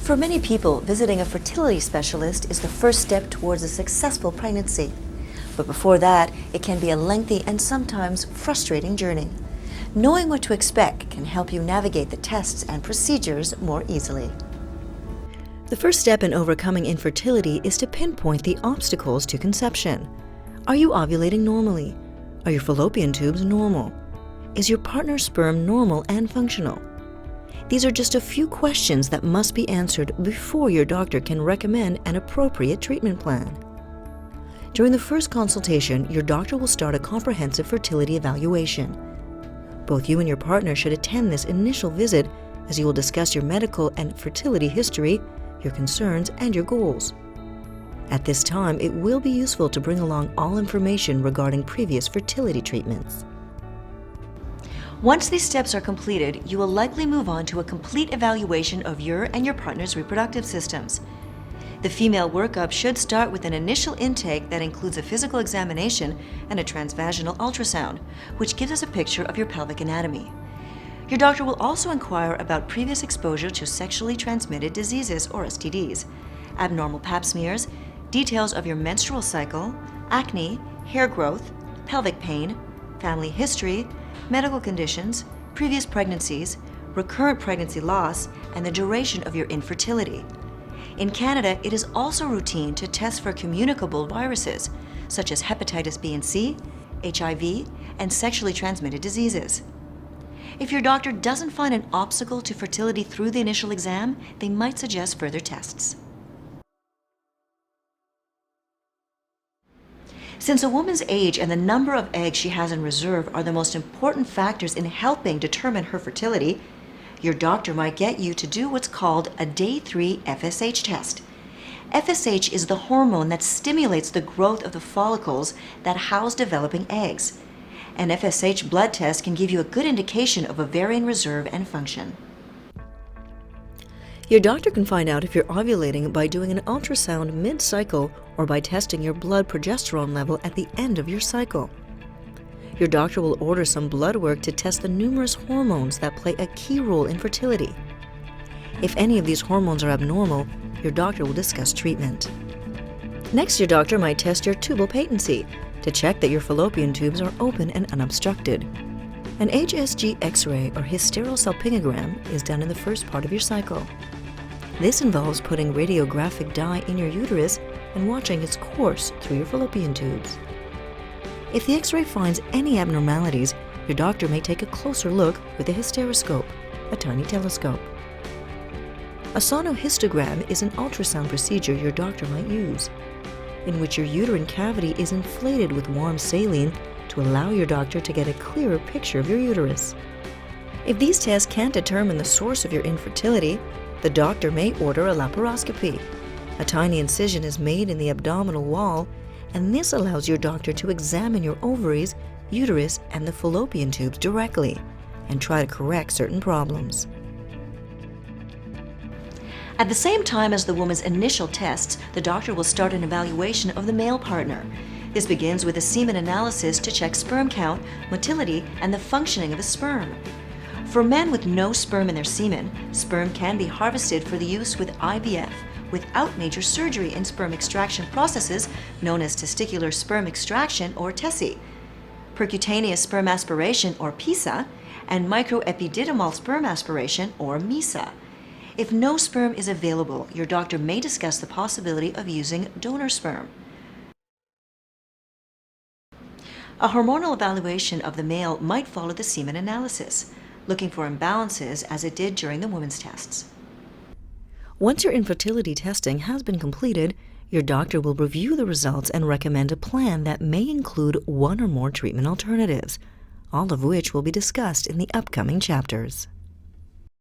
For many people, visiting a fertility specialist is the first step towards a successful pregnancy. But before that, it can be a lengthy and sometimes frustrating journey. Knowing what to expect can help you navigate the tests and procedures more easily. The first step in overcoming infertility is to pinpoint the obstacles to conception. Are you ovulating normally? Are your fallopian tubes normal? Is your partner's sperm normal and functional? These are just a few questions that must be answered before your doctor can recommend an appropriate treatment plan. During the first consultation, your doctor will start a comprehensive fertility evaluation. Both you and your partner should attend this initial visit, as you will discuss your medical and fertility history, your concerns, and your goals. At this time, it will be useful to bring along all information regarding previous fertility treatments. Once these steps are completed, you will likely move on to a complete evaluation of your and your partner's reproductive systems. The female workup should start with an initial intake that includes a physical examination and a transvaginal ultrasound, which gives us a picture of your pelvic anatomy. Your doctor will also inquire about previous exposure to sexually transmitted diseases or STDs, abnormal pap smears, details of your menstrual cycle, acne, hair growth, pelvic pain, family history, medical conditions, previous pregnancies, recurrent pregnancy loss, and the duration of your infertility. In Canada, it is also routine to test for communicable viruses, such as hepatitis B and C, HIV, and sexually transmitted diseases. If your doctor doesn't find an obstacle to fertility through the initial exam, they might suggest further tests. Since a woman's age and the number of eggs she has in reserve are the most important factors in helping determine her fertility, your doctor might get you to do what's called a Day 3 FSH test. FSH is the hormone that stimulates the growth of the follicles that house developing eggs. An FSH blood test can give you a good indication of ovarian reserve and function. Your doctor can find out if you're ovulating by doing an ultrasound mid-cycle or by testing your blood progesterone level at the end of your cycle. Your doctor will order some blood work to test the numerous hormones that play a key role in fertility. If any of these hormones are abnormal, your doctor will discuss treatment. Next, your doctor might test your tubal patency to check that your fallopian tubes are open and unobstructed. An HSG X-ray or hysterosalpingogram is done in the first part of your cycle. This involves putting radiographic dye in your uterus and watching its course through your fallopian tubes. If the X-ray finds any abnormalities, your doctor may take a closer look with a hysteroscope, a tiny telescope. A sonohystogram is an ultrasound procedure your doctor might use, in which your uterine cavity is inflated with warm saline to allow your doctor to get a clearer picture of your uterus. If these tests can't determine the source of your infertility, the doctor may order a laparoscopy. A tiny incision is made in the abdominal wall, and this allows your doctor to examine your ovaries, uterus, and the fallopian tubes directly and try to correct certain problems. At the same time as the woman's initial tests, the doctor will start an evaluation of the male partner. This begins with a semen analysis to check sperm count, motility, and the functioning of the sperm. For men with no sperm in their semen, sperm can be harvested for the use with IVF without major surgery in sperm extraction processes known as testicular sperm extraction or TESE, percutaneous sperm aspiration or PISA, and microepididymal sperm aspiration or MISA. If no sperm is available, your doctor may discuss the possibility of using donor sperm. A hormonal evaluation of the male might follow the semen analysis, looking for imbalances as it did during the woman's tests. Once your infertility testing has been completed, your doctor will review the results and recommend a plan that may include one or more treatment alternatives, all of which will be discussed in the upcoming chapters.